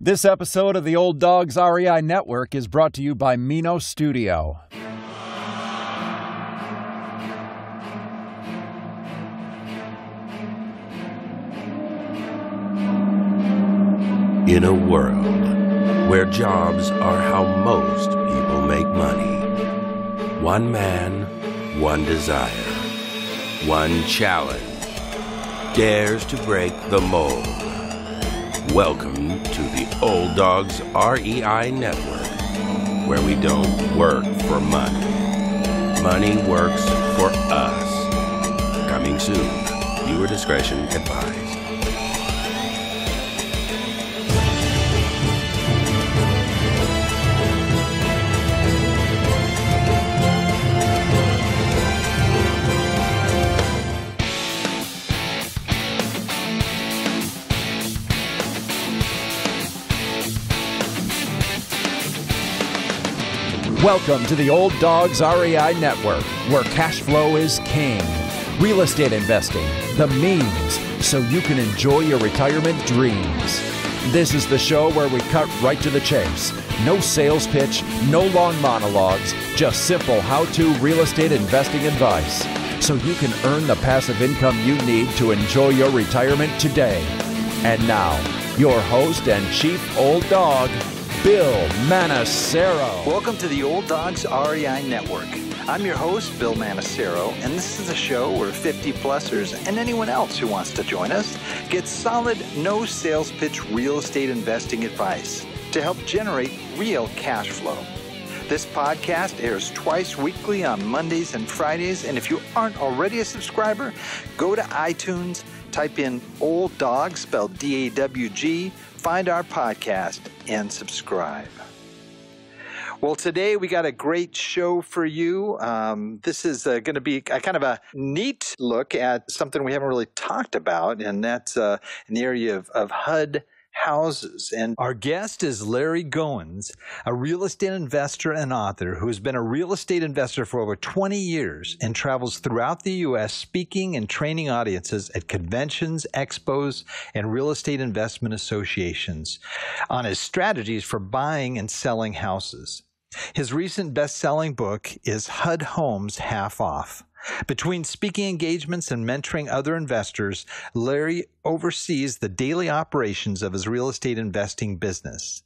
This episode of the Old Dogs REI Network is brought to you by Mino Studio. In a world where jobs are how most people make money, one man, one desire, one challenge dares to break the mold. Welcome to the Old Dogs REI Network, where we don't work for money. Money works for us. Coming soon. Viewer discretion advised. Welcome to the Old Dogs REI Network, where cash flow is king. Real estate investing, the means, so you can enjoy your retirement dreams. This is the show where we cut right to the chase. No sales pitch, no long monologues, just simple how-to real estate investing advice, so you can earn the passive income you need to enjoy your retirement today. And now, your host and chief old dog, Bill Manacero. Welcome to the Old Dogs REI Network. I'm your host, Bill Manacero, and this is a show where 50-plussers and anyone else who wants to join us get solid, no sales pitch real estate investing advice to help generate real cash flow. This podcast airs twice weekly on Mondays and Fridays, and if you aren't already a subscriber, go to iTunes, type in Old Dog, spelled D-A-W-G, find our podcast, and subscribe. Well, today we got a great show for you. This is going to be a kind of a neat look at something we haven't really talked about, and that's in the area of HUD houses. And our guest is Larry Goins, a real estate investor and author who's been a real estate investor for over 20 years and travels throughout the U.S. speaking and training audiences at conventions, expos, and real estate investment associations on his strategies for buying and selling houses. His recent best-selling book is HUD Homes Half Off. Between speaking engagements and mentoring other investors, Larry oversees the daily operations of his real estate investing business.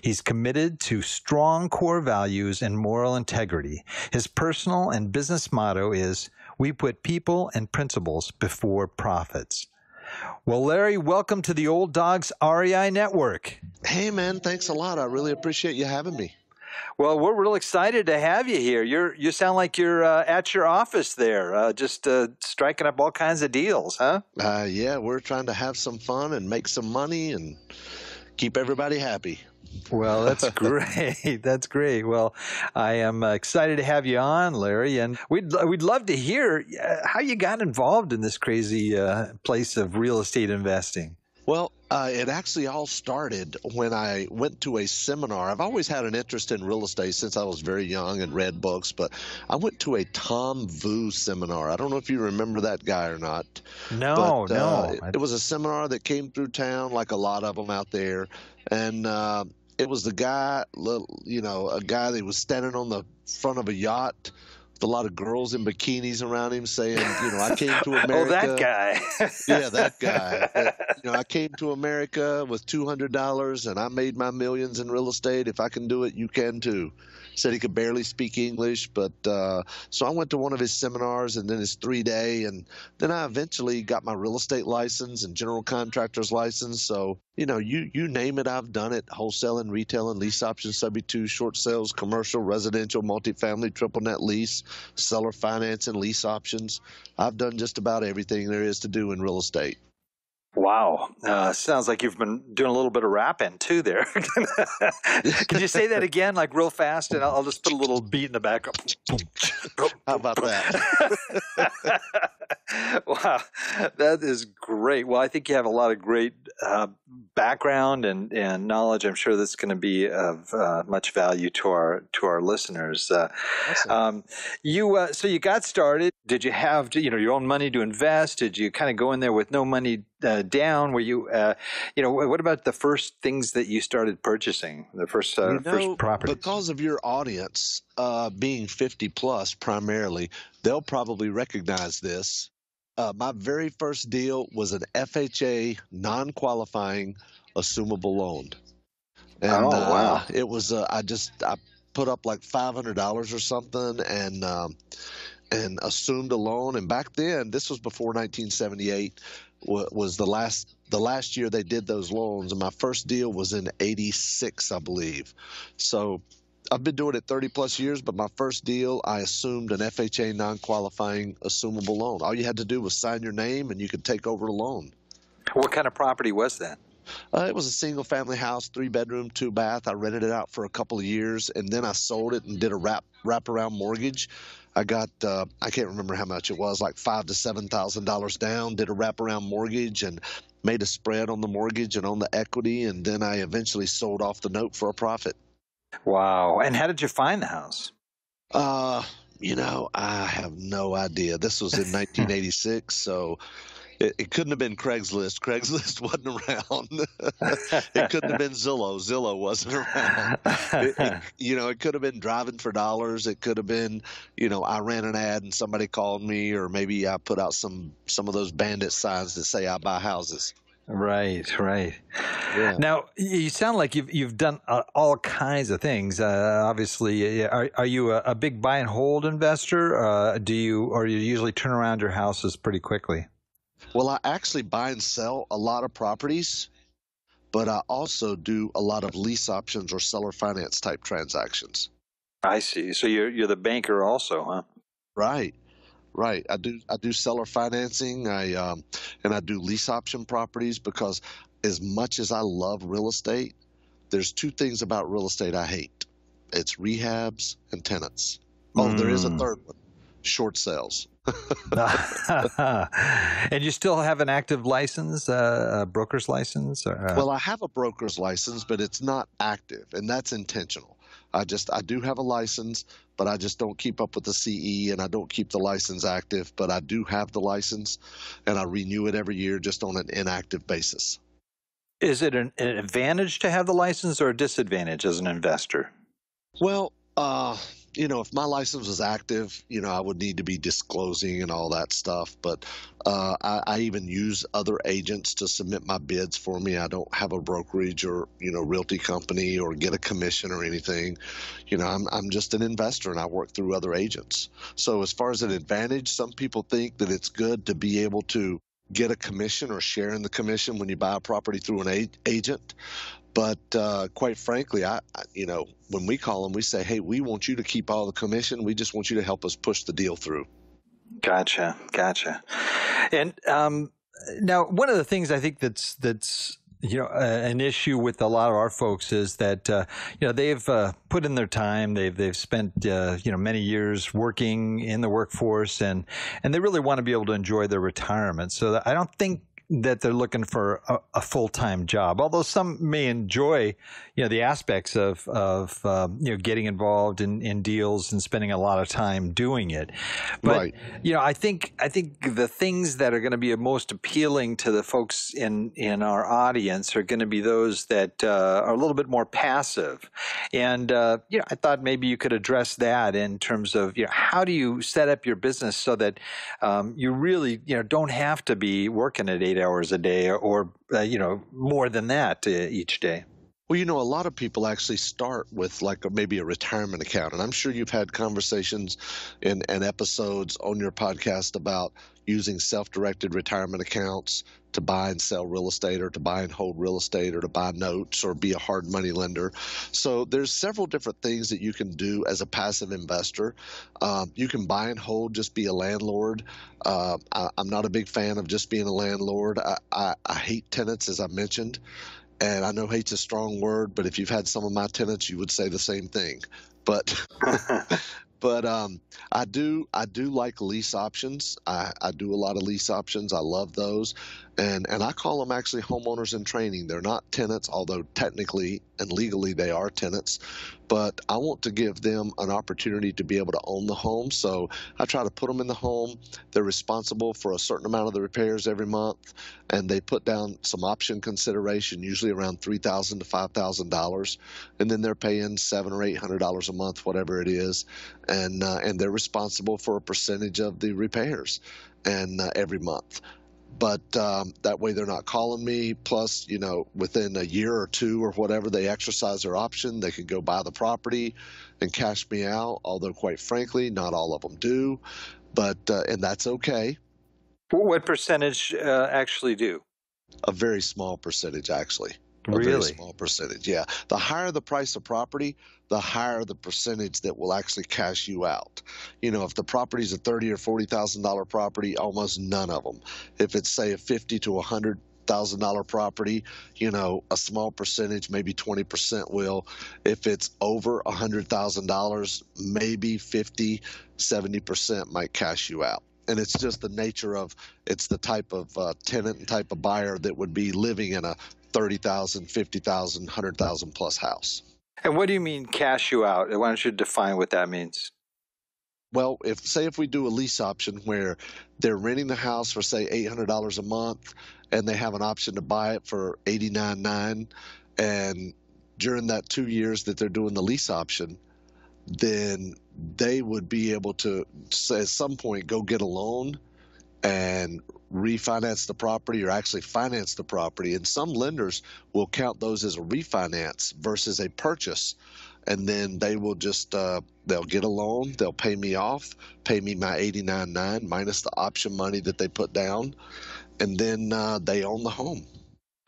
He's committed to strong core values and moral integrity. His personal and business motto is, "We put people and principles before profits." Well, Larry, welcome to the Old Dogs REI Network. Hey, man, thanks a lot. I really appreciate you having me. Well, we're real excited to have you here. You sound like you're at your office there, just striking up all kinds of deals, huh? Yeah, we're trying to have some fun and make some money and keep everybody happy. Well, that's great. That's great. Well, I am excited to have you on, Larry, and we'd love to hear how you got involved in this crazy place of real estate investing. Well, it actually all started when I went to a seminar. I've always had an interest in real estate since I was very young and read books, but I went to a Tom Vu seminar. I don't know if you remember that guy or not. No. It was a seminar that came through town, like a lot of them out there, and it was the guy, a guy that was standing on the front of a yacht, a lot of girls in bikinis around him saying, I came to America. Oh, that guy. Yeah, that guy. I came to America with $200 and I made my millions in real estate. If I can do it, you can too. Said he could barely speak English, but so I went to one of his seminars and then his 3-day, and then I eventually got my real estate license and general contractor's license. So, you name it, I've done it. Wholesaling, retailing, lease options, subject-to, short sales, commercial, residential, multifamily, triple net lease, seller finance, and lease options. I've done just about everything there is to do in real estate. Wow. Sounds like you've been doing a little bit of rapping too there. Could you say that again, like real fast? And I'll just put a little beat in the background. How about that? Wow. That is great. Well, I think you have a lot of great background and knowledge. I'm sure that's going to be of much value to our listeners. Awesome. So you got started. Did you have your own money to invest? Did you kind of go in there with no money down? Were you what about the first things that you started purchasing? The first first property? Because of your audience being 50 plus primarily, they'll probably recognize this. My very first deal was an FHA non-qualifying assumable loan. And wow. it was I put up like $500 or something and assumed a loan. And back then, this was before 1978, was the last year they did those loans. And my first deal was in 86, I believe. So I've been doing it 30 plus years, but my first deal, I assumed an FHA non-qualifying assumable loan. All you had to do was sign your name and you could take over the loan. What kind of property was that? It was a single family house, 3-bedroom, 2-bath. I rented it out for a couple of years and then I sold it and did a wraparound mortgage. I got, I can't remember how much it was, like $5,000 to $7,000 down, did a wraparound mortgage and made a spread on the mortgage and on the equity. And then I eventually sold off the note for a profit. Wow. And how did you find the house? I have no idea. This was in 1986, so it couldn't have been Craigslist. Craigslist wasn't around. It couldn't have been Zillow. Zillow wasn't around. It could have been driving for dollars. It could have been, I ran an ad and somebody called me, or maybe I put out some of those bandit signs that say I buy houses. Right. Yeah. Now, you sound like you've done all kinds of things. Obviously, are you a big buy and hold investor? Or you usually turn around your houses pretty quickly? Well, I actually buy and sell a lot of properties, but I also do a lot of lease options or seller finance type transactions. I see. So you're the banker also, huh? Right. I do seller financing. And I do lease option properties because as much as I love real estate, there's two things about real estate I hate. It's rehabs and tenants. Oh, there is a third one. Short sales. And you still have an active license, a broker's license? Well, I have a broker's license, but it's not active, and that's intentional. I do have a license, but I just don't keep up with the CE, and I don't keep the license active, but I do have the license, and I renew it every year just on an inactive basis. Is it an advantage to have the license or a disadvantage as an investor? Well, if my license was active, I would need to be disclosing and all that stuff. But I even use other agents to submit my bids for me. I don't have a brokerage or, realty company or get a commission or anything. I'm just an investor and I work through other agents. So as far as an advantage, some people think that it's good to be able to get a commission or share in the commission when you buy a property through an agent. But quite frankly, when we call them, we say, hey, we want you to keep all the commission. We just want you to help us push the deal through. Gotcha. And now, one of the things I think that's an issue with a lot of our folks is that they've put in their time, they've spent many years working in the workforce, and they really want to be able to enjoy their retirement. So I don't think that they're looking for a full-time job, although some may enjoy, the aspects of getting involved in deals and spending a lot of time doing it. But, right. I think the things that are going to be most appealing to the folks in our audience are going to be those that are a little bit more passive. And, I thought maybe you could address that in terms of, how do you set up your business so that you really, don't have to be working at 8 hours a day or more than that each day? Well, a lot of people actually start with maybe a retirement account. And I'm sure you've had conversations and episodes on your podcast about using self-directed retirement accounts to buy and sell real estate, or to buy and hold real estate, or to buy notes, or be a hard money lender. So there's several different things that you can do as a passive investor. You can buy and hold, just be a landlord. I'm not a big fan of just being a landlord. I hate tenants, as I mentioned. And I know hate's a strong word, but if you've had some of my tenants, you would say the same thing. But But I do like lease options. I do a lot of lease options. I love those, and I call them actually homeowners in training. They're not tenants, although technically and legally they are tenants. But I want to give them an opportunity to be able to own the home. So I try to put them in the home. They're responsible for a certain amount of the repairs every month, and they put down some option consideration, usually around $3,000 to $5,000, and then they're paying $700 or $800 a month, whatever it is, and they're responsible for a percentage of the repairs and every month. But that way they're not calling me. Plus, within a year or two or whatever, they exercise their option. They can go buy the property and cash me out. Although, quite frankly, not all of them do. But and that's okay. What percentage actually do? A very small percentage, actually. A very Really? small percentage, yeah. The higher the price of property, the higher the percentage that will actually cash you out. If the property's a $30,000 or $40,000 property, almost none of them. If it's, say, a $50,000 to $100,000 property, a small percentage, maybe 20% will. If it's over $100,000, maybe 50, 70% might cash you out. And it's just the nature of, it's the type of tenant and type of buyer that would be living in a 30,000, 50,000, 100,000 plus house. And what do you mean cash you out? Why don't you define what that means? Well, if we do a lease option where they're renting the house for, say, $800 a month, and they have an option to buy it for $89,900, and during that 2 years that they're doing the lease option, then they would be able to, at some point, go get a loan and refinance the property, or actually finance the property. And some lenders will count those as a refinance versus a purchase. And then they will just, they'll get a loan, they'll pay me off, pay me my $89,900 minus the option money that they put down, and then they own the home.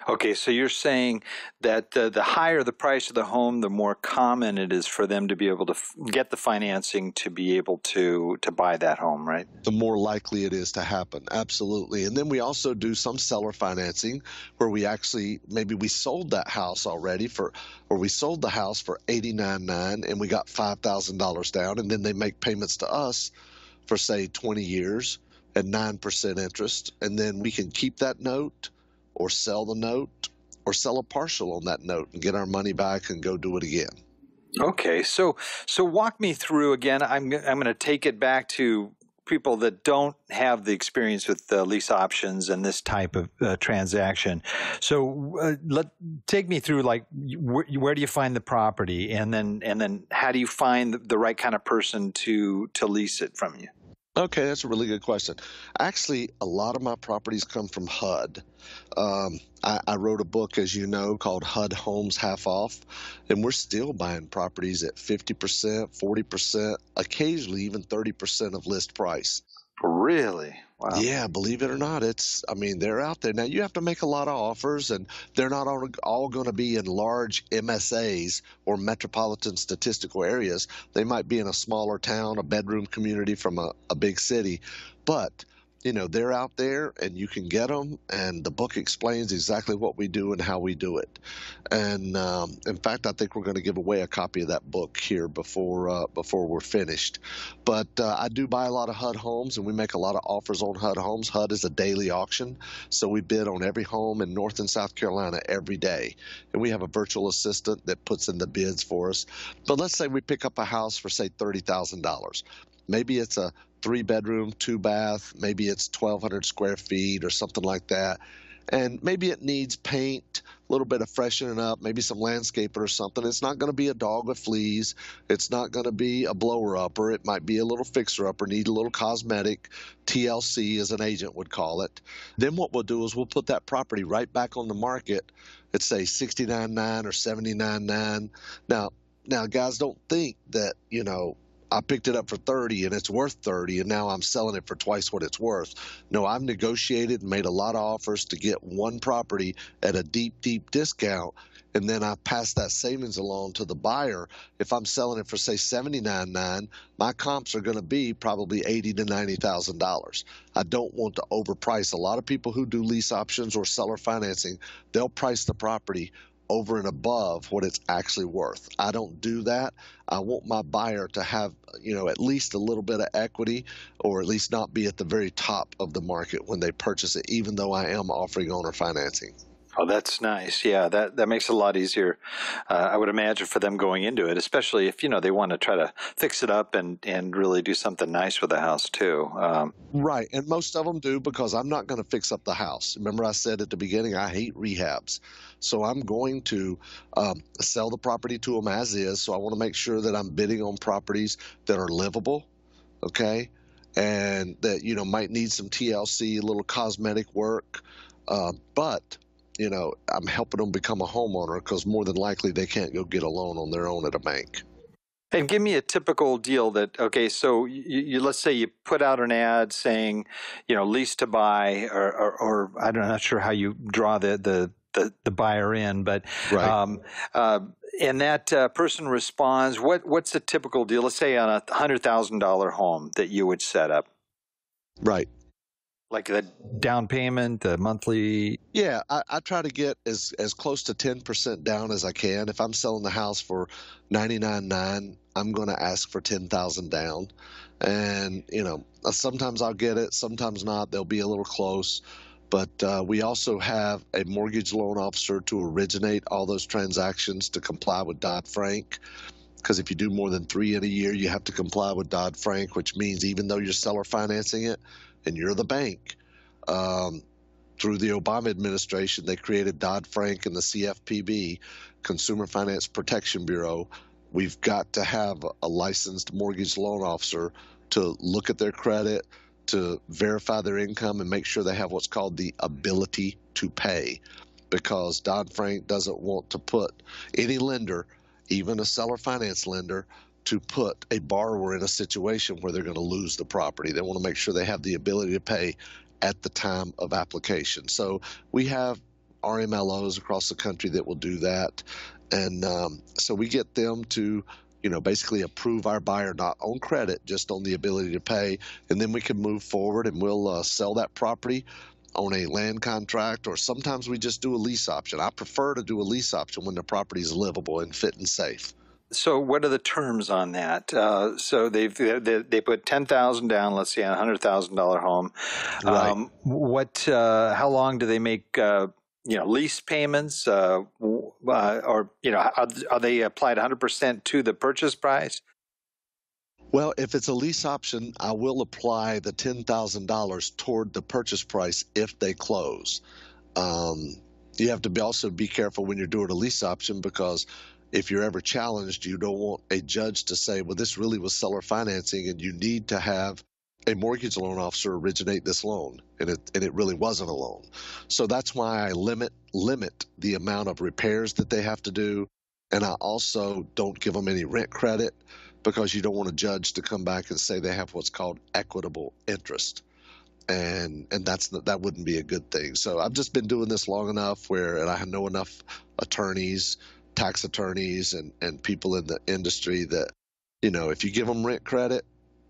Okay, so you're saying that the higher the price of the home, the more common it is for them to be able to get the financing to be able to buy that home, right? The more likely it is to happen, absolutely. And then we also do some seller financing where we actually, maybe we sold that house already or we sold the house for $89,900 and we got $5,000 down, and then they make payments to us for, say, 20 years at 9% interest, and then we can keep that note or sell the note or sell a partial on that note and get our money back and go do it again. Okay, so walk me through again. I'm going to take it back to people that don't have the experience with lease options and this type of transaction. So take me through, like, where do you find the property, and then how do you find the right kind of person to lease it from you? Okay, that's a really good question. Actually, a lot of my properties come from HUD. I wrote a book, as you know, called HUD Homes Half Off, and we're still buying properties at 50%, 40%, occasionally even 30% of list price. Really? Wow. Yeah, believe it or not, they're out there. Now, you have to make a lot of offers, and they're not all going to be in large MSAs or metropolitan statistical areas. They might be in a smaller town, a bedroom community from a big city. But they're out there, and you can get them, and the book explains exactly what we do and how we do it. And in fact, I think we're going to give away a copy of that book here before we're finished. But I do buy a lot of HUD homes, and we make a lot of offers on HUD homes. HUD is a daily auction, so we bid on every home in North and South Carolina every day. And we have a virtual assistant that puts in the bids for us. But let's say we pick up a house for, say, $30,000. Maybe it's a 3-bedroom, 2-bath, maybe it's 1,200 square feet or something like that. And maybe it needs paint, a little bit of freshening up, maybe some landscaping or something. It's not going to be a dog with fleas. It's not going to be a blower-upper. It might be a little fixer-upper, need a little cosmetic, TLC as an agent would call it. Then what we'll do is we'll put that property right back on the market at, say, $69,900 or $79,900. Now, guys, don't think that, I picked it up for $30 and it's worth $30, and now I'm selling it for twice what it's worth. No, I've negotiated and made a lot of offers to get one property at a deep, deep discount, and then I pass that savings along to the buyer. If I'm selling it for, say, $79,900, my comps are going to be probably $80,000 to $90,000. I don't want to overprice. A lot of people who do lease options or seller financing, they'll price the property over and above what it's actually worth. I don't do that. I want my buyer to have, at least a little bit of equity, or at least not be at the very top of the market when they purchase it, even though I am offering owner financing. Oh, that's nice. Yeah, that makes it a lot easier, I would imagine, for them going into it, especially if, they want to try to fix it up and really do something nice with the house too. Right. And most of them do, because I'm not going to fix up the house. Remember, I said at the beginning, I hate rehabs. So I'm going to sell the property to them as is. So I want to make sure that I'm bidding on properties that are livable, okay, and that, might need some TLC, a little cosmetic work. But I'm helping them become a homeowner, because more than likely they can't go get a loan on their own at a bank. And give me a typical deal that, okay, so you let's say you put out an ad saying, lease to buy, or I'm not sure how you draw the buyer in, but right. And that person responds. What's a typical deal? Let's say on a $100,000 home that you would set up. Right. Like the down payment, the monthly? Yeah, I try to get as close to 10% down as I can. If I'm selling the house for $99,900, I'm going to ask for $10,000 down. And, sometimes I'll get it, sometimes not. They'll be a little close. But we also have a mortgage loan officer to originate all those transactions to comply with Dodd-Frank. Because if you do more than 3 in a year, you have to comply with Dodd-Frank, which means even though you're seller financing it and you're the bank, through the Obama administration, they created Dodd-Frank and the CFPB, Consumer Finance Protection Bureau. We've got to have a licensed mortgage loan officer to look at their credit, to verify their income, and make sure they have what's called the ability to pay, because Dodd-Frank doesn't want to put any lender, even a seller finance lender, to put a borrower in a situation where they're going to lose the property. They want to make sure they have the ability to pay at the time of application. So we have RMLOs across the country that will do that. And so we get them to, basically approve our buyer, not on credit, just on the ability to pay. And then we can move forward and we'll sell that property on a land contract, or sometimes we just do a lease option. I prefer to do a lease option when the property is livable and fit and safe. So what are the terms on that? So they put $10,000 down, let's say, on a $100,000 home. Right. How long do they make lease payments, or are they applied 100% to the purchase price? Well, if it's a lease option, I will apply the $10,000 toward the purchase price if they close. You have to also be careful when you're doing a lease option, because if you're ever challenged, you don't want a judge to say, well, this really was seller financing and you need to have a mortgage loan officer originate this loan, and it really wasn't a loan. So that's why I limit the amount of repairs that they have to do, and I also don't give them any rent credit, because you don't want a judge to come back and say they have what's called equitable interest. And that wouldn't be a good thing. So I've just been doing this long enough and I know enough attorneys, tax attorneys, and people in the industry that, if you give them rent credit,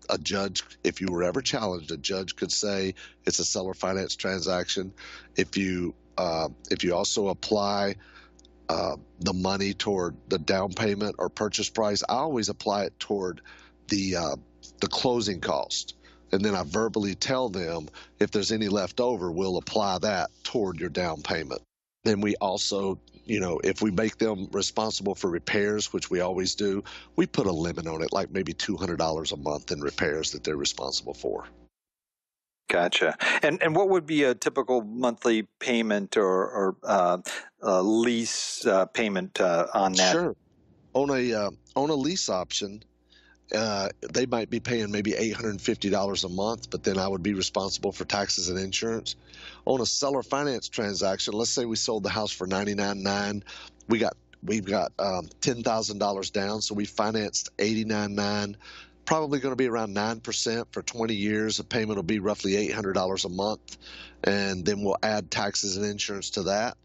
a judge, if you were ever challenged, a judge could say it's a seller finance transaction. If you also apply the money toward the down payment or purchase price, I always apply it toward the closing cost. And then I verbally tell them, if there's any left over, we'll apply that toward your down payment. Then we also, if we make them responsible for repairs, which we always do, we put a limit on it, like maybe $200 a month in repairs that they're responsible for. Gotcha. And what would be a typical monthly payment or lease payment on that? Sure. On a lease option, they might be paying maybe $850 a month, but then I would be responsible for taxes and insurance. On a seller finance transaction, let's say we sold the house for $99,900, we've got $10,000 down, so we financed $89,900. Probably going to be around 9% for 20 years. The payment will be roughly $800 a month, and then we'll add taxes and insurance to that.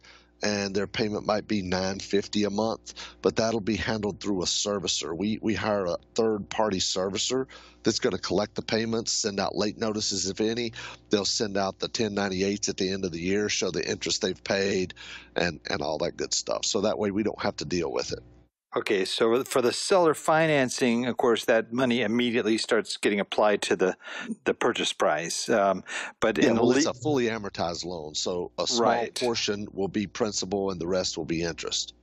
and their payment might be $950 a month, but that'll be handled through a servicer. We hire a third-party servicer that's going to collect the payments, send out late notices if any. They'll send out the 1098s at the end of the year, show the interest they've paid, and all that good stuff. So that way we don't have to deal with it. Okay, so for the seller financing, of course, that money immediately starts getting applied to the purchase price. But it's a fully amortized loan, so a small Right. portion will be principal and the rest will be interest.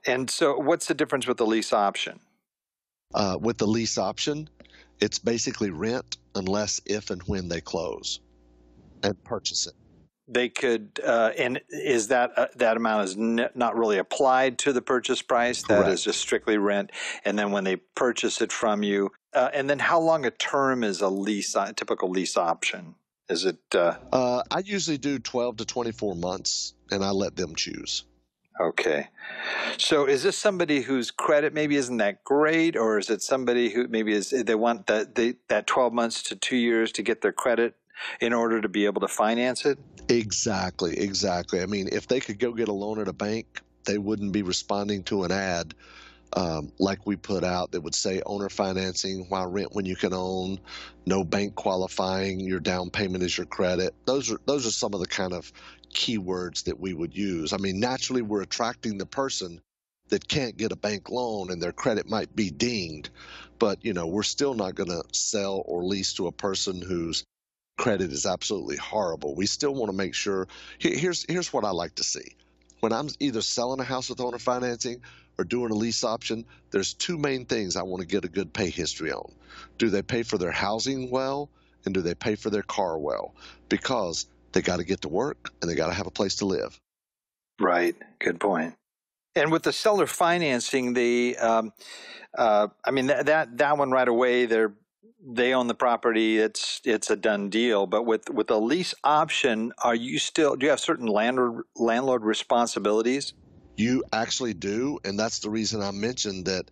And so what's the difference with the lease option? With the lease option, it's basically rent unless, if, and when they close and purchase it. They could, and is that amount is not really applied to the purchase price? Correct. That is just strictly rent. And then when they purchase it from you, and then how long a term is a typical lease option? Is it? I usually do 12 to 24 months, and I let them choose. Okay. So is this somebody whose credit maybe isn't that great, or is it somebody who maybe they want that 12 months to 2 years to get their credit in order to be able to finance it? Exactly. I mean, if they could go get a loan at a bank, they wouldn't be responding to an ad like we put out that would say owner financing, why rent when you can own, no bank qualifying, your down payment is your credit. Those are some of the kind of keywords that we would use. I mean, naturally, we're attracting the person that can't get a bank loan and their credit might be dinged, but we're still not going to sell or lease to a person whose credit is absolutely horrible. We still want to make sure. Here's what I like to see. When I'm either selling a house with owner financing or doing a lease option, there's two main things I want to get a good pay history on. Do they pay for their housing well, and do they pay for their car well? Because they got to get to work and they got to have a place to live. Right. Good point. And with the seller financing, I mean that one right away, they own the property. It's a done deal. But with a lease option, do you have certain landlord responsibilities? You actually do, and that's the reason I mentioned that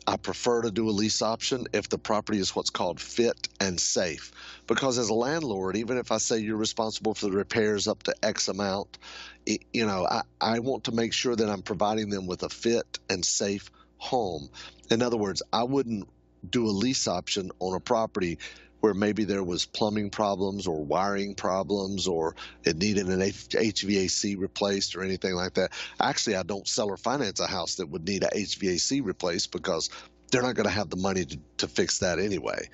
I prefer to do a lease option if the property is what's called fit and safe. Because as a landlord, even if I say you're responsible for the repairs up to X amount, I want to make sure that I'm providing them with a fit and safe home. In other words, I wouldn't do a lease option on a property where maybe there was plumbing problems or wiring problems or it needed an HVAC replaced or anything like that. Actually, I don't sell or finance a house that would need a HVAC replaced because they're not going to have the money to fix that anyway.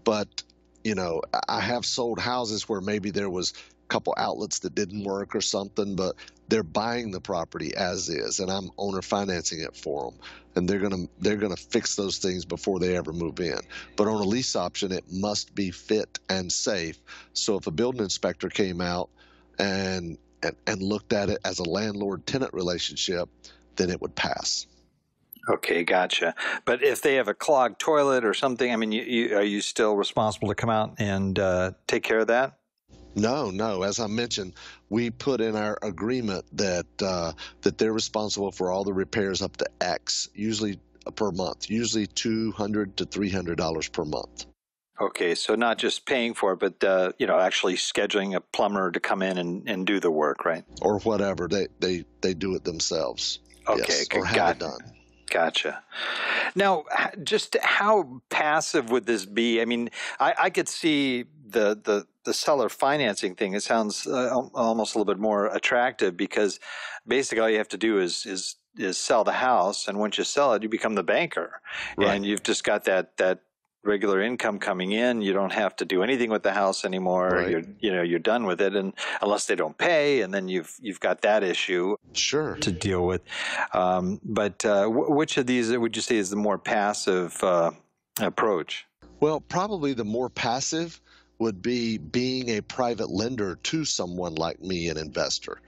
But, I have sold houses where maybe there was a couple outlets that didn't work or something, but they're buying the property as is, and I'm owner financing it for them. And they're gonna fix those things before they ever move in. But on a lease option, it must be fit and safe. So if a building inspector came out and looked at it as a landlord-tenant relationship, then it would pass. Okay, gotcha. But if they have a clogged toilet or something, I mean, are you still responsible to come out and take care of that? No. As I mentioned, we put in our agreement that they're responsible for all the repairs up to X, usually per month, usually $200 to $300 per month. Okay, so not just paying for it, but actually scheduling a plumber to come in and do the work, right? Or whatever, they do it themselves. Okay, yes, or have it done. Gotcha. Now, just how passive would this be? I mean, I could see the seller financing thing. It sounds almost a little bit more attractive because basically all you have to do is sell the house, and once you sell it, you become the banker, right. And you've just got that regular income coming in. You don't have to do anything with the house anymore. Right. You're done with it, and unless they don't pay, and then you've got that issue sure to deal with. But which of these would you say is the more passive approach? Well, probably the more passive would be being a private lender to someone like me, an investor.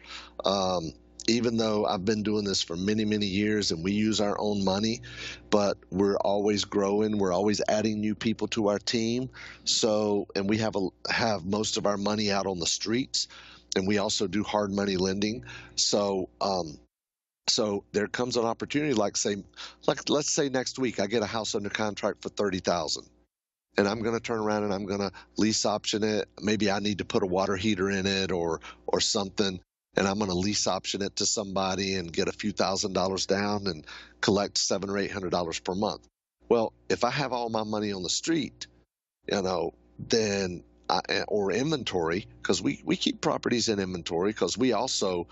Even though I've been doing this for many, many years and we use our own money, but we're always growing. We're always adding new people to our team. So, and we have most of our money out on the streets, and we also do hard money lending. So, so there comes an opportunity, let's say next week I get a house under contract for $30,000. And I'm going to turn around and I'm going to lease option it. Maybe I need to put a water heater in it or something. and I'm going to lease option it to somebody and get a few $1,000s down and collect $700 or $800 per month. Well, if I have all my money on the street, then or inventory, because we keep properties in inventory because we also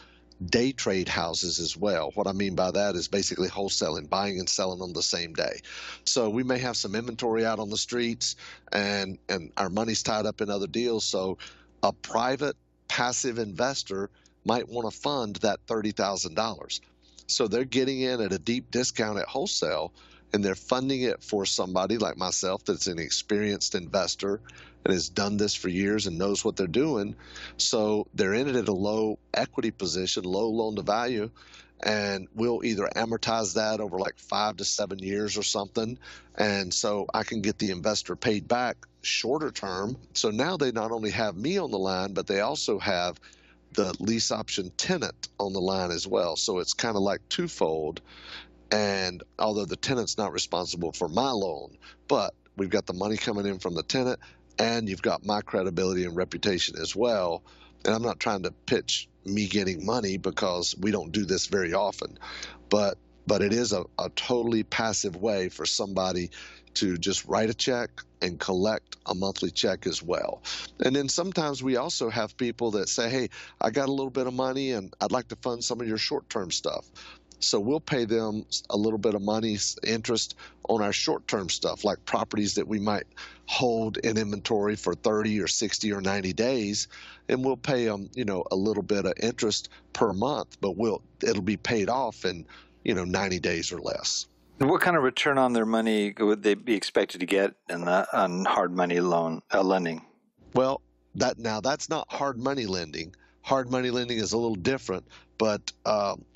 day trade houses as well. What I mean by that is basically wholesaling, buying and selling on the same day. So we may have some inventory out on the streets and our money's tied up in other deals. So a private passive investor might want to fund that $30,000. So they're getting in at a deep discount at wholesale, and they're funding it for somebody like myself that's an experienced investor and has done this for years and knows what they're doing. So they're in it at a low equity position, low loan to value, and we'll either amortize that over like 5 to 7 years or something. And so I can get the investor paid back shorter term. So now they not only have me on the line, but they also have the lease option tenant on the line as well. So it's kind of like twofold. And although the tenant's not responsible for my loan, but we've got the money coming in from the tenant, and you've got my credibility and reputation as well. And I'm not trying to pitch me getting money because we don't do this very often, but it is a totally passive way for somebody to just write a check and collect a monthly check as well. And then sometimes we also have people that say, hey, I got a little bit of money and I'd like to fund some of your short-term stuff. So we'll pay them a little bit of money interest on our short-term stuff, like properties that we might hold in inventory for 30 or 60 or 90 days, and we'll pay them, a little bit of interest per month, but it'll be paid off in, 90 days or less. What kind of return on their money would they be expected to get on hard money lending? Well, that's not hard money lending. Hard money lending is a little different, but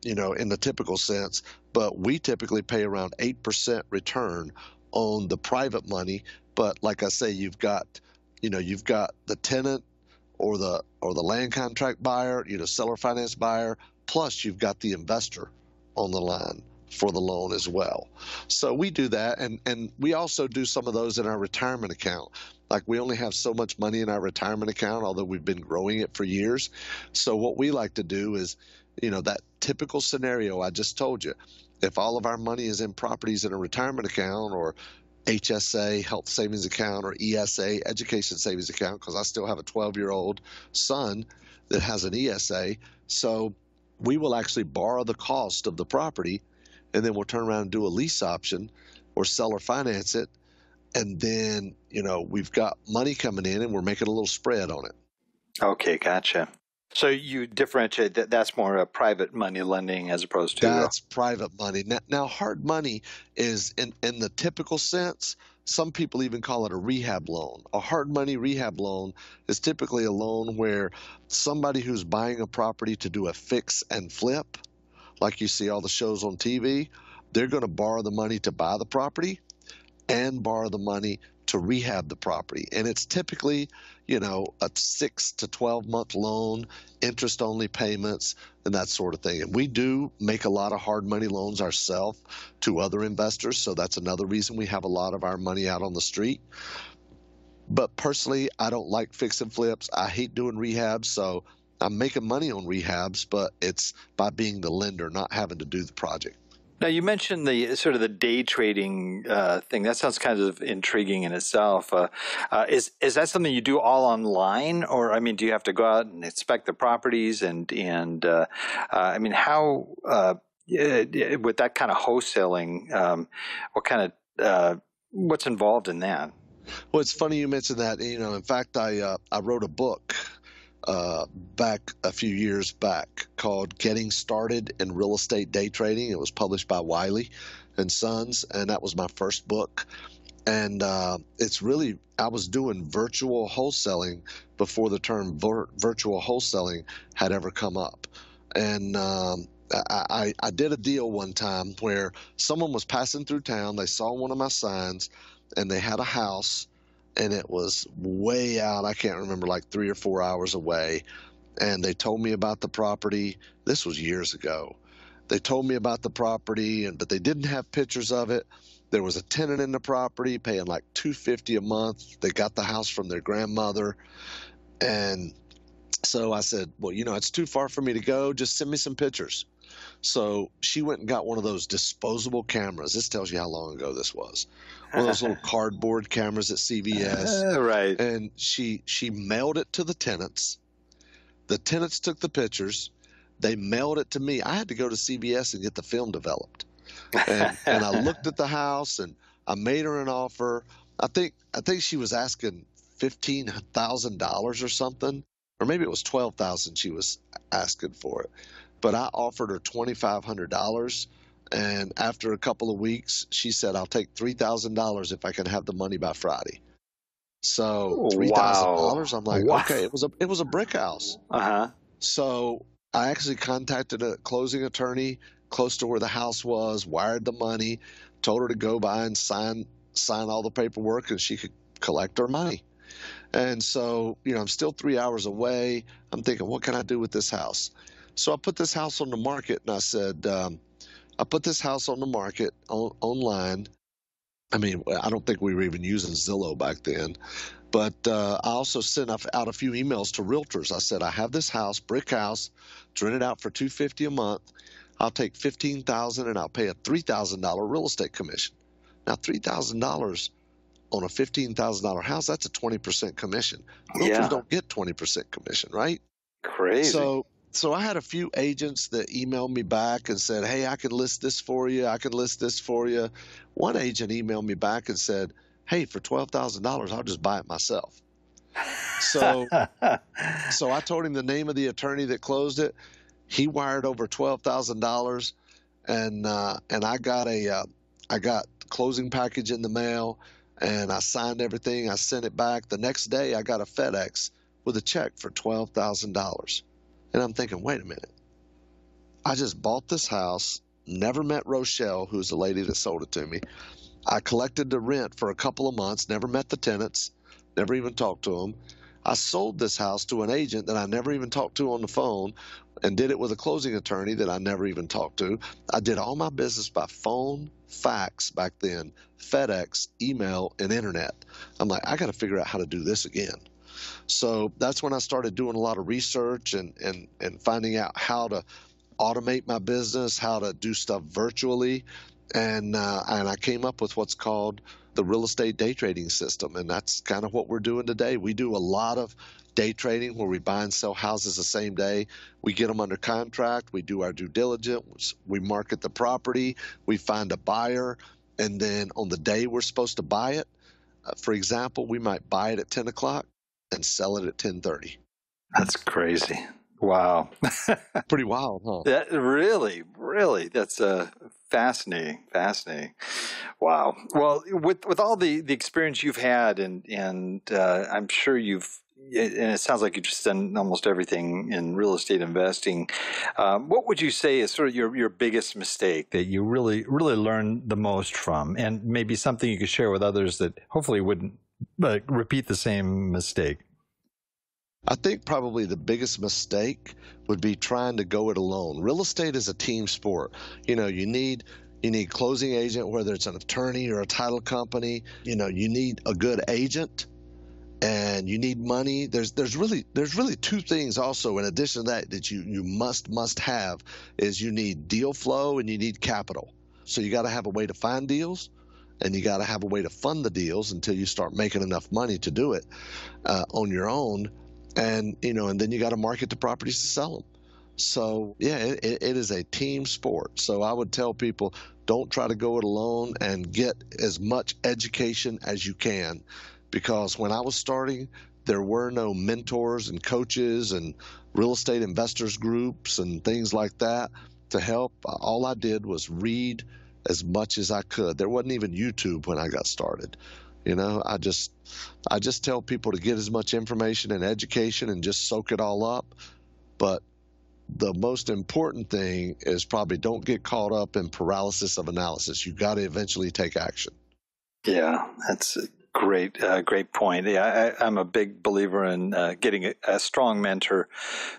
in the typical sense. But we typically pay around 8% return on the private money. But like I say, you've got the tenant or the land contract buyer, seller finance buyer, plus you've got the investor on the line for the loan as well. So we do that, and we also do some of those in our retirement account. Like we only have so much money in our retirement account, although we've been growing it for years. So what we like to do is, that typical scenario I just told you, if all of our money is in properties in a retirement account or HSA, health savings account, or ESA, education savings account, because I still have a 12-year-old son that has an ESA. So we will actually borrow the cost of the property, and then we'll turn around and do a lease option or seller finance it. And then, we've got money coming in and we're making a little spread on it. Okay, gotcha. So you differentiate that's more private money lending as opposed to... That's private money. Now hard money is, in the typical sense, some people even call it a rehab loan. A hard money rehab loan is typically a loan where somebody who's buying a property to do a fix and flip, like you see all the shows on TV, they're going to borrow the money to buy the property and borrow the money to rehab the property. And it's typically, a 6 to 12 month loan, interest only payments, and that sort of thing. And we do make a lot of hard money loans ourselves to other investors. So that's another reason we have a lot of our money out on the street. But personally, I don't like fix and flips. I hate doing rehabs. So I'm making money on rehabs, but it's by being the lender, not having to do the project. Now, you mentioned the sort of the day trading thing. That sounds kind of intriguing in itself. Is that something you do all online, or do you have to go out and inspect the properties? And how with that kind of wholesaling, what's involved in that? Well, it's funny you mentioned that. In fact, I wrote a book back a few years back called Getting Started in Real Estate Day Trading. It was published by Wiley and Sons, and that was my first book. And it's really, I was doing virtual wholesaling before the term virtual wholesaling had ever come up. And I did a deal one time where someone was passing through town. They saw one of my signs, and they had a house, and it was way out. I can't remember, like 3 or 4 hours away. And they told me about the property. This was years ago. They told me about the property, but they didn't have pictures of it. There was a tenant in the property paying like $250 a month. They got the house from their grandmother. And So I said, well, it's too far for me to go. Just send me some pictures. So she went and got one of those disposable cameras. This tells you how long ago this was. One of those little cardboard cameras at CVS. Right. And she mailed it to the tenants. The tenants took the pictures. They mailed it to me. I had to go to CVS and get the film developed. And I looked at the house and I made her an offer. I think she was asking $15,000 or something, or maybe it was $12,000 she was asking for it. But I offered her $2,500, and after a couple of weeks, she said, "I'll take $3,000 if I can have the money by Friday." So $3,000. I'm like, Wow. okay, it was a brick house. So I actually contacted a closing attorney close to where the house was, wired the money, told her to go by and sign all the paperwork, and she could collect her money. And so, I'm still 3 hours away. I'm thinking, what can I do with this house? So I put this house on the market, and I said, I put this house on the market online. I mean, I don't think we were even using Zillow back then. But I also sent out a few emails to realtors. I said, I have this house, brick house, it's rented out for $250 a month. I'll take $15,000 and I'll pay a $3,000 real estate commission. Now, $3,000 on a $15,000 house, that's a 20% commission. Realtors don't get 20% commission, right? Crazy. So I had a few agents that emailed me back and said, hey, I can list this for you. I can list this for you. One agent emailed me back and said, hey, for $12,000, I'll just buy it myself. So I told him the name of the attorney that closed it. He wired over $12,000, and I got I got the closing package in the mail, and I signed everything. I sent it back. The next day, I got a FedEx with a check for $12,000. And I'm thinking, wait a minute. I just bought this house, never met Rochelle, who's the lady that sold it to me. I collected the rent for a couple of months, never met the tenants, never even talked to them. I sold this house to an agent that I never even talked to on the phone, and did it with a closing attorney that I never even talked to. I did all my business by phone, fax back then, FedEx, email, and internet. I'm like, I got to figure out how to do this again. So that's when I started doing a lot of research and finding out how to automate my business, how to do stuff virtually. And I came up with what's called the real estate day trading system. And that's kind of what we're doing today. We do a lot of day trading where we buy and sell houses the same day. We get them under contract. We do our due diligence. We market the property. We find a buyer. And then on the day we're supposed to buy it, for example, we might buy it at 10 o'clock and sell it at 10:30. That's crazy. Wow. Pretty wild, huh? That really, that's fascinating. Wow. Well, with all the experience you've had, and I'm sure and it sounds like you've just done almost everything in real estate investing. What would you say is sort of your biggest mistake that you really learned the most from, and maybe something you could share with others that hopefully wouldn't repeat the same mistake? I think probably the biggest mistake would be trying to go it alone. Real estate is a team sport. You need closing agent, whether it's an attorney or a title company. You need a good agent, and you need money. There's really two things also in addition to that you must have is you need deal flow and you need capital. So you got to have a way to find deals, and you got to have a way to fund the deals until you start making enough money to do it on your own. And then you got to market the properties to sell them. So yeah, it is a team sport. So I would tell people, don't try to go it alone, and get as much education as you can, because when I was starting, there were no mentors and coaches and real estate investors groups and things like that to help. All I did was read as much as I could. There wasn't even YouTube when I got started. I just tell people to get as much information and education and just soak it all up. But the most important thing is probably don't get caught up in paralysis of analysis. You got to eventually take action. Yeah, that's a great point. Yeah, I'm a big believer in getting a strong mentor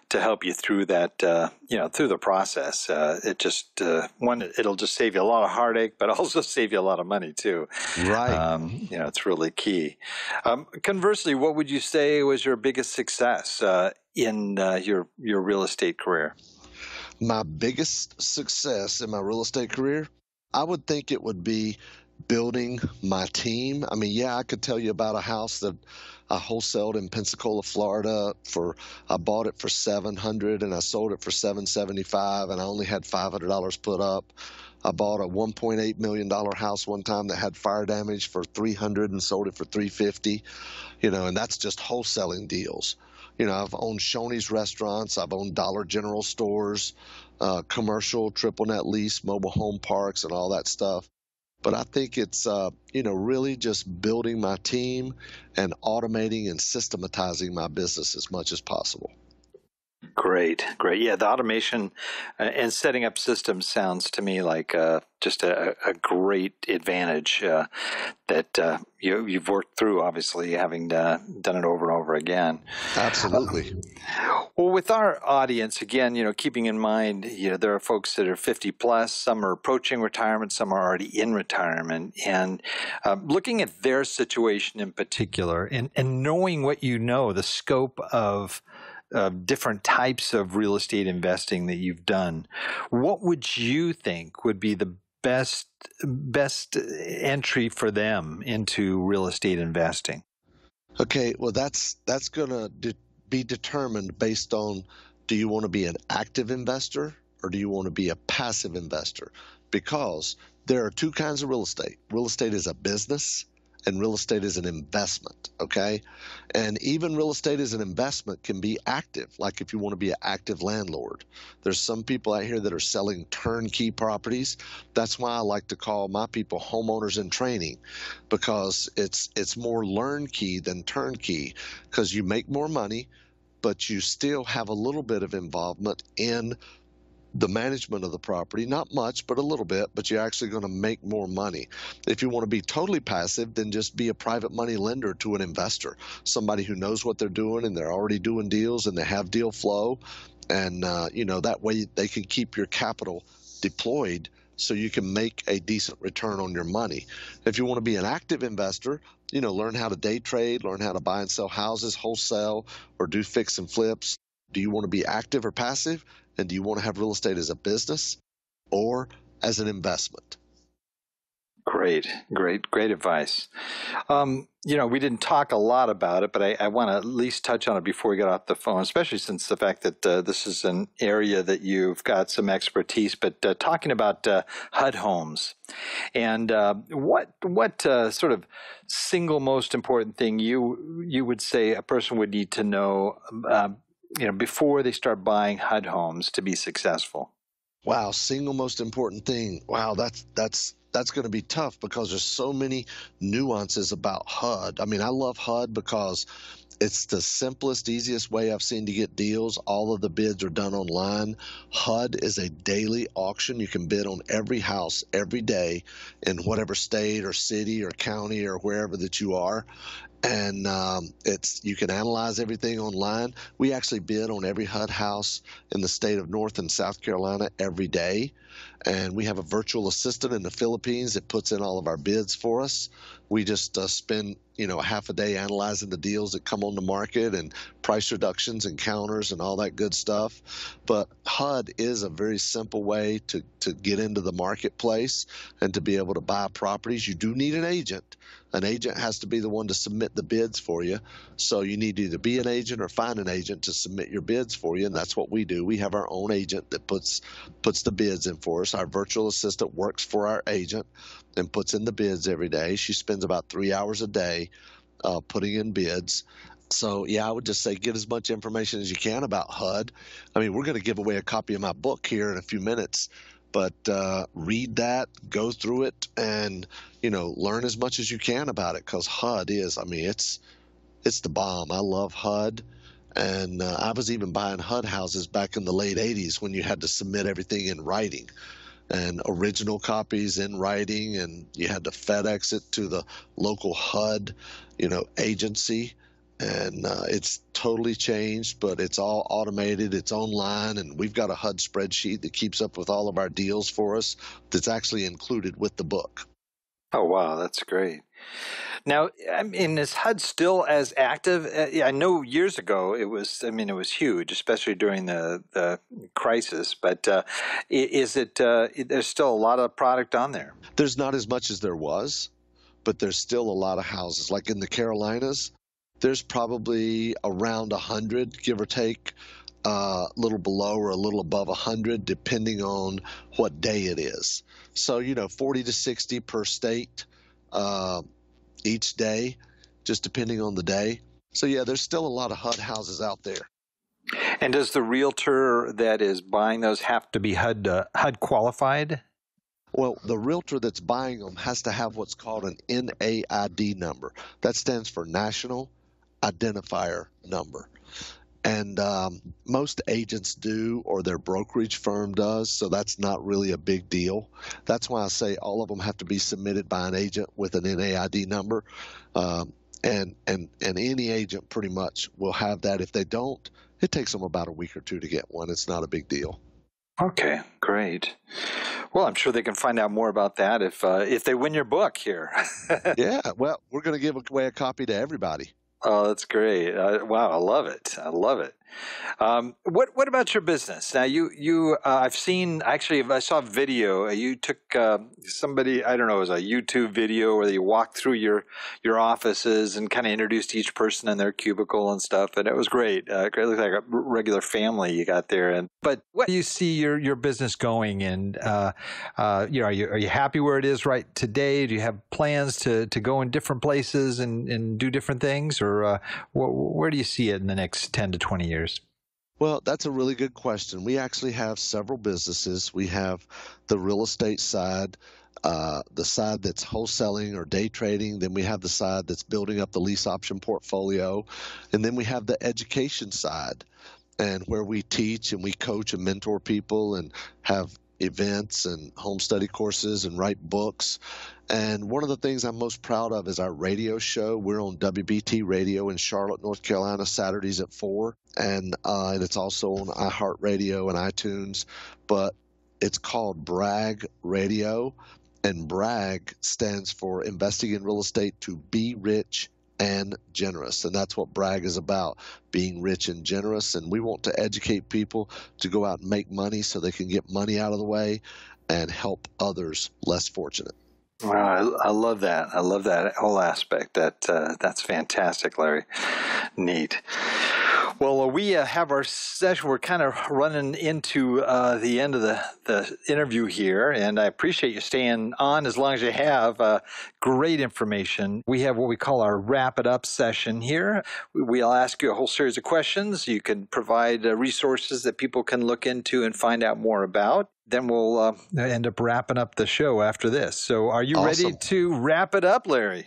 to help you through that, through the process. It'll just save you a lot of heartache, but also save you a lot of money too. Right. It's really key. Conversely, what would you say was your biggest success, in your real estate career? My biggest success in my real estate career, I would think it would be building my team. I mean, yeah, I could tell you about a house that I wholesaled in Pensacola, Florida I bought it for $700 and I sold it for $775 and I only had $500 put up. I bought a $1.8 million house one time that had fire damage for $300 and sold it for $350, and that's just wholesaling deals. I've owned Shoney's restaurants, I've owned Dollar General stores, commercial, triple net lease, mobile home parks, and all that stuff. But I think it's, really just building my team and automating and systematizing my business as much as possible. Great. Yeah, the automation and setting up systems sounds to me like just a great advantage that you've worked through, obviously, having done it over and over again. Absolutely. Well, with our audience, again, keeping in mind, there are folks that are 50 plus, some are approaching retirement, some are already in retirement, and looking at their situation in particular and knowing what the scope of different types of real estate investing that you've done, what would you think would be the best entry for them into real estate investing? Okay, well, that's going to be determined based on, do you want to be an active investor or do you want to be a passive investor? Because there are two kinds of real estate. Real estate is a business and real estate is an investment, okay? And even real estate as an investment can be active, like if you want to be an active landlord. There's some people out here that are selling turnkey properties. That's why I like to call my people homeowners in training, because it's more learn-key than turnkey, because you make more money, but you still have a little bit of involvement in the management of the property, not much, but a little bit, but you're actually going to make more money. If you want to be totally passive, then just be a private money lender to an investor, somebody who knows what they're doing and they're already doing deals and they have deal flow. And, that way they can keep your capital deployed so you can make a decent return on your money. If you want to be an active investor, learn how to day trade, learn how to buy and sell houses, wholesale, or do fix and flips. Do you want to be active or passive? And do you want to have real estate as a business or as an investment? Great advice. We didn't talk a lot about it, but I want to at least touch on it before we get off the phone, especially since the fact that this is an area that you've got some expertise. But talking about HUD homes, and what sort of single most important thing you would say a person would need to know before they start buying HUD homes to be successful? Wow, single most important thing. Wow, that's going to be tough because there's so many nuances about HUD. I mean, I love HUD because it's the simplest, easiest way I've seen to get deals. All of the bids are done online. HUD is a daily auction. You can bid on every house every day in whatever state or city or county or wherever that you are. And you can analyze everything online. We actually bid on every HUD house in the state of North and South Carolina every day. And we have a virtual assistant in the Philippines that puts in all of our bids for us. We just spend a half a day analyzing the deals that come on the market and price reductions and counters and all that good stuff. But HUD is a very simple way to get into the marketplace and to be able to buy properties. You do need an agent. An agent has to be the one to submit the bids for you. So you need to either be an agent or find an agent to submit your bids for you, and that's what we do. We have our own agent that puts the bids in for us. Our virtual assistant works for our agent and puts in the bids every day. She spends about 3 hours a day putting in bids. So, yeah, I would just say get as much information as you can about HUD. I mean, we're going to give away a copy of my book here in a few minutes, but read that, go through it, and, learn as much as you can about it, because HUD is, it's the bomb. I love HUD. And I was even buying HUD houses back in the late 80s when you had to submit everything in writing and original copies in writing, and you had to FedEx it to the local HUD, agency. And it's totally changed, but it's all automated. It's online, and we've got a HUD spreadsheet that keeps up with all of our deals for us that's actually included with the book. Oh, wow. That's great. Now, I mean, is HUD still as active? I know years ago it was huge, especially during the crisis. But is it, there's still a lot of product on there? There's not as much as there was, but there's still a lot of houses. Like in the Carolinas, there's probably around 100, give or take, a little below or a little above 100, depending on what day it is. So, 40 to 60 per state each day, just depending on the day. So, yeah, there's still a lot of HUD houses out there. And does the realtor that is buying those have to be HUD qualified? Well, the realtor that's buying them has to have what's called an NAID number. That stands for National Identifier Number. And most agents do, or their brokerage firm does, so that's not really a big deal. That's why I say all of them have to be submitted by an agent with an NAID number. And any agent pretty much will have that. If they don't, it takes them about a week or two to get one. It's not a big deal. Okay, great. Well, I'm sure they can find out more about that if they win your book here. Yeah, well, we're going to give away a copy to everybody. Oh, that's great! Wow, I love it. I love it. What about your business? Now, I've seen, actually, I saw a video. You took somebody, I don't know, it was a YouTube video where you walked through your offices and kind of introduced each person in their cubicle and stuff, and it was great. It looked like a regular family you got there. But what do you see your business going? And are you happy where it is right today? Do you have plans to go in different places and do different things, or where do you see it in the next 10 to 20 years? Well, that's a really good question. We actually have several businesses. We have the real estate side, the side that's wholesaling or day trading. Then we have the side that's building up the lease option portfolio. And then we have the education side, and where we teach and we coach and mentor people and have events and home study courses and write books. And one of the things I'm most proud of is our radio show. We're on WBT Radio in Charlotte, North Carolina, Saturdays at 4. And it's also on iHeartRadio and iTunes. But it's called Brag Radio. And Brag stands for Investing in Real Estate to Be Rich and Generous. And that's what Brag is about, being rich and generous. And we want to educate people to go out and make money so they can get money out of the way and help others less fortunate. Wow, I love that. I love that whole aspect. That's fantastic, Larry. Neat. Well, we have our session. We're kind of running into the end of the interview here, and I appreciate you staying on as long as you have. Great information. We have what we call our Wrap It Up session here. We'll ask you a whole series of questions. You can provide resources that people can look into and find out more about. Then we'll end up wrapping up the show after this. So are you ready to wrap it up, Larry?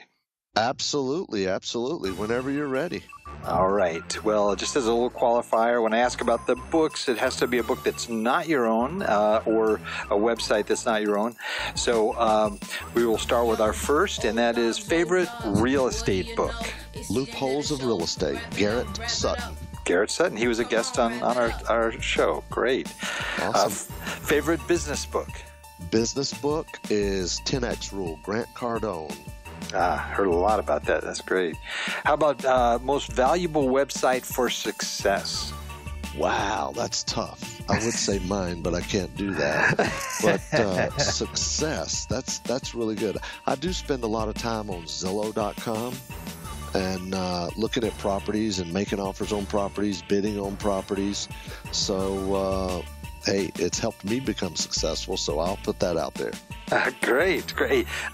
Absolutely, absolutely. Whenever you're ready. All right. Well, just as a little qualifier, when I ask about the books, it has to be a book that's not your own or a website that's not your own. So we will start with our first, and that is favorite real estate book. Loopholes of Real Estate, Garrett Sutton. Garrett Sutton. He was a guest on our show. Great. Awesome. Favorite business book? Business book is 10X Rule, Grant Cardone. Heard a lot about that. That's great. How about most valuable website for success? Wow, that's tough. I would say mine, but I can't do that. But success, that's really good. I do spend a lot of time on Zillow.com and looking at properties and making offers on properties, bidding on properties. So, hey, it's helped me become successful, so I'll put that out there. Great.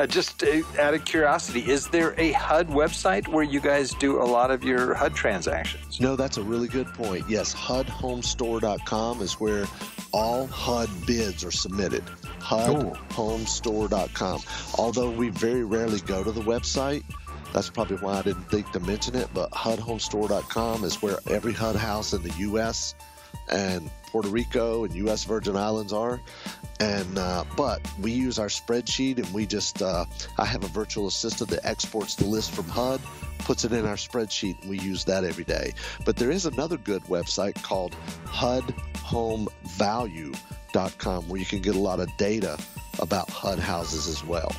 Just out of curiosity, is there a HUD website where you guys do a lot of your HUD transactions? No, that's a really good point. Yes, HUDhomestore.com is where all HUD bids are submitted. HUDhomestore.com. Although we very rarely go to the website, that's probably why I didn't think to mention it, but HUDhomestore.com is where every HUD house in the U.S. and Puerto Rico and U.S. Virgin Islands are. And but we use our spreadsheet, and we just I have a virtual assistant that exports the list from HUD, puts it in our spreadsheet, and we use that every day. But there is another good website called HUDhomevalue.com where you can get a lot of data about HUD houses as well.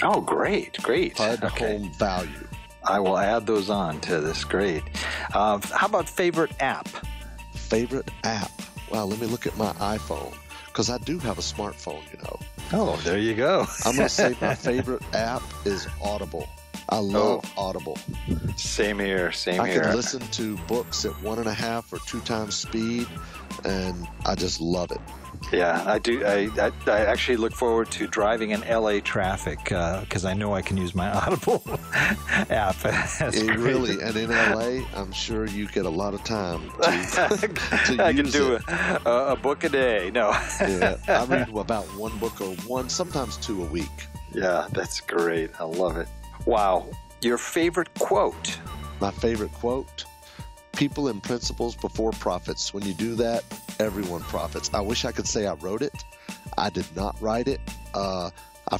Oh, great. HUD Okay. home value. I will add those on to this. Great. How about favorite app? Favorite app? Wow, let me look at my iPhone, because I do have a smartphone, you know. Oh, there you go. I'm going to say my favorite app is Audible. I love Audible. Same here. I can listen to books at 1.5 or 2 times speed, and I just love it. Yeah, I do. I actually look forward to driving in LA traffic because I know I can use my Audible app. Really, and in LA, I'm sure you get a lot of time to I use can do it. a book a day. No. Yeah, I read about 1 book or 1, sometimes 2 a week. Yeah, that's great. I love it. Wow. Your favorite quote? My favorite quote: people and principles before profits. When you do that, everyone profits. I wish I could say I wrote it. I did not write it. I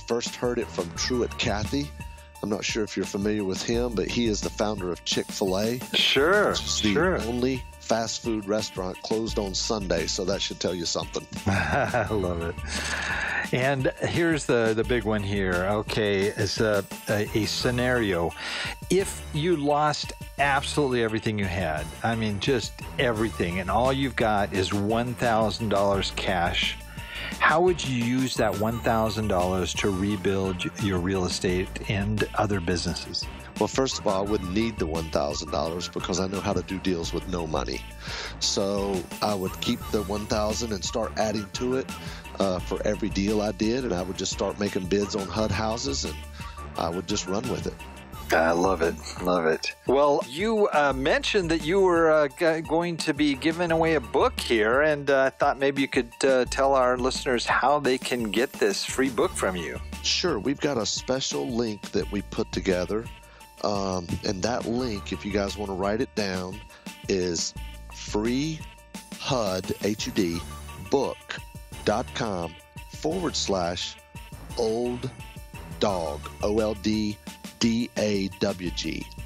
first heard it from Truett Cathy. I'm not sure if you're familiar with him, but he is the founder of Chick-fil-A. Sure. Which is the only fast food restaurant closed on Sunday, so that should tell you something. I love it. And here's the big one here. Okay, it's a scenario. If you lost absolutely everything you had, I mean just everything, and all you've got is $1,000 cash, how would you use that $1,000 to rebuild your real estate and other businesses? Well, first of all, I wouldn't need the $1,000 because I know how to do deals with no money. So I would keep the $1,000 and start adding to it for every deal I did, and I would just start making bids on HUD houses, and I would just run with it. I love it. Love it. Well, you mentioned that you were going to be giving away a book here, and I thought maybe you could tell our listeners how they can get this free book from you. Sure. We've got a special link that we put together, and that link, if you guys want to write it down, is freehud, HUD, book.com/old dog, OLDDAWG,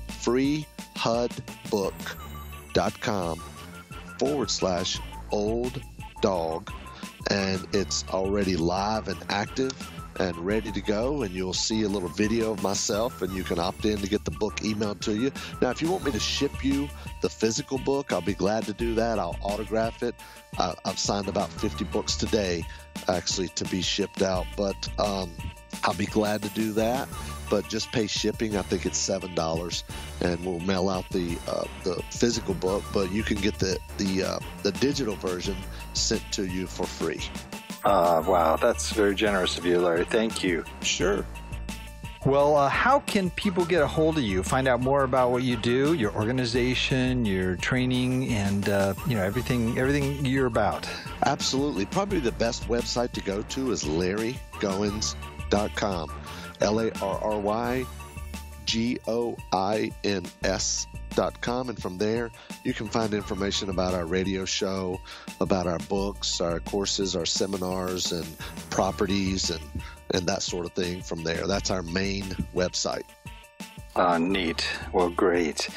freehudbook.com/old dog, and it's already live and active and ready to go, and you'll see a little video of myself, and you can opt in to get the book emailed to you. Now, if you want me to ship you the physical book, I'll be glad to do that. I'll autograph it. I've signed about 50 books today, actually, to be shipped out, but I'll be glad to do that. But just pay shipping. I think it's $7, and we'll mail out the physical book. But you can get the digital version sent to you for free. Wow, that's very generous of you, Larry. Thank you. Sure. Well, how can people get a hold of you, find out more about what you do, your organization, your training, and everything you're about? Absolutely. Probably the best website to go to is LarryGoins.com. LarryGoins.com, and from there you can find information about our radio show, about our books, our courses, our seminars, and properties, and that sort of thing from there. That's our main website. Neat. Well, great.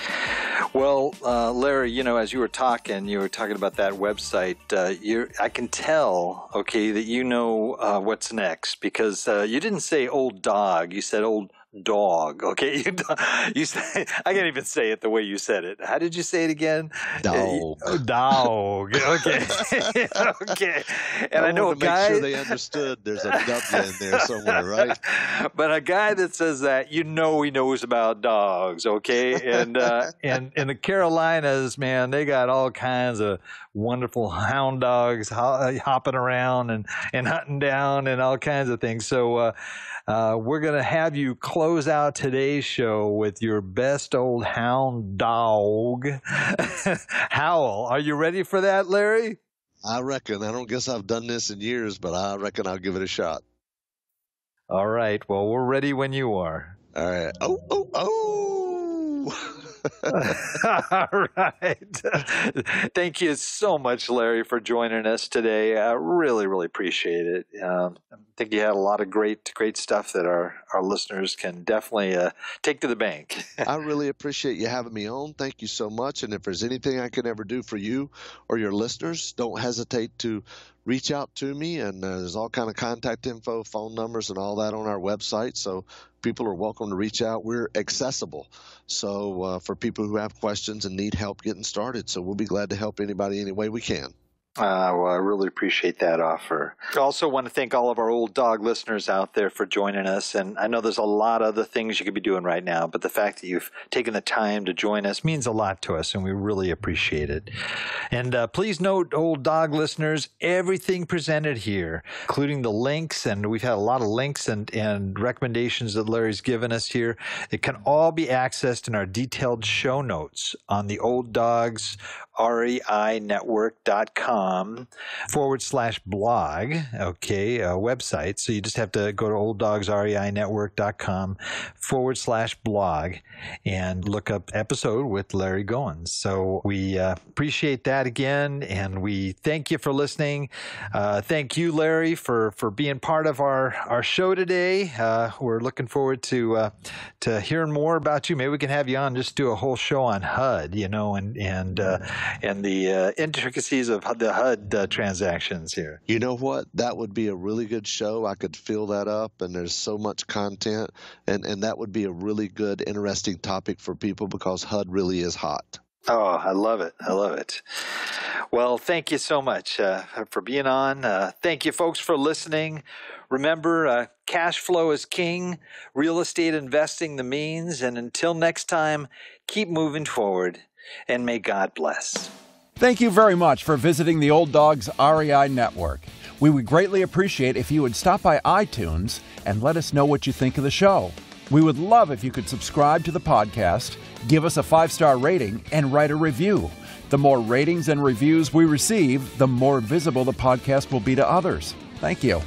Well, Larry, as you were talking about that website. I can tell, that you know what's next, because you didn't say old dog. You said old dog. Okay, you say, I can't even say it the way you said it. How did you say it again? Dog. Dog. Okay. Okay. And I know a guy. Make sure they understood. There's a W in there somewhere, right? But a guy that says that, he knows about dogs. Okay, and in the Carolinas, man, they got all kinds of wonderful hound dogs hopping around and hunting down and all kinds of things. So we're going to have you close out today's show with your best old hound dog howl. Are you ready for that, Larry? I reckon. I don't guess I've done this in years, but I reckon I'll give it a shot. All right. Well, we're ready when you are. All right. Oh, oh, oh. All right. Thank you so much, Larry, for joining us today. I really, really appreciate it. I think you had a lot of great stuff that our listeners can definitely take to the bank. I really appreciate you having me on. Thank you so much. And if there's anything I can ever do for you or your listeners, don't hesitate to reach out to me, and there's all kind of contact info, phone numbers, and all that on our website. So people are welcome to reach out. We're accessible. So for people who have questions and need help getting started, so we'll be glad to help anybody any way we can. Well, I really appreciate that offer. I also want to thank all of our Old Dog listeners out there for joining us. And I know there's a lot of other things you could be doing right now, but the fact that you've taken the time to join us means a lot to us, and we really appreciate it. And please note, Old Dog listeners, everything presented here, including the links, and we've had a lot of links and recommendations that Larry's given us here, it can all be accessed in our detailed show notes on the Old Dogs REINetwork.com/blog, website. So you just have to go to olddogsREINetwork.com/blog and look up episode with Larry Goins. So we appreciate that again, and we thank you for listening. Thank you, Larry, for being part of our show today. We're looking forward to hearing more about you. Maybe we can have you on, just do a whole show on HUD, and the intricacies of the HUD transactions here. You know what? That would be a really good show. I could fill that up, and there's so much content, and that would be a really good, interesting topic for people because HUD really is hot. Oh, I love it. I love it. Well, thank you so much for being on. Thank you, folks, for listening. Remember, cash flow is king, real estate investing the means, and until next time, keep moving forward, and may God bless. Thank you very much for visiting the Old Dogs REI Network. We would greatly appreciate if you would stop by iTunes and let us know what you think of the show. We would love if you could subscribe to the podcast, give us a 5-star rating, and write a review. The more ratings and reviews we receive, the more visible the podcast will be to others. Thank you.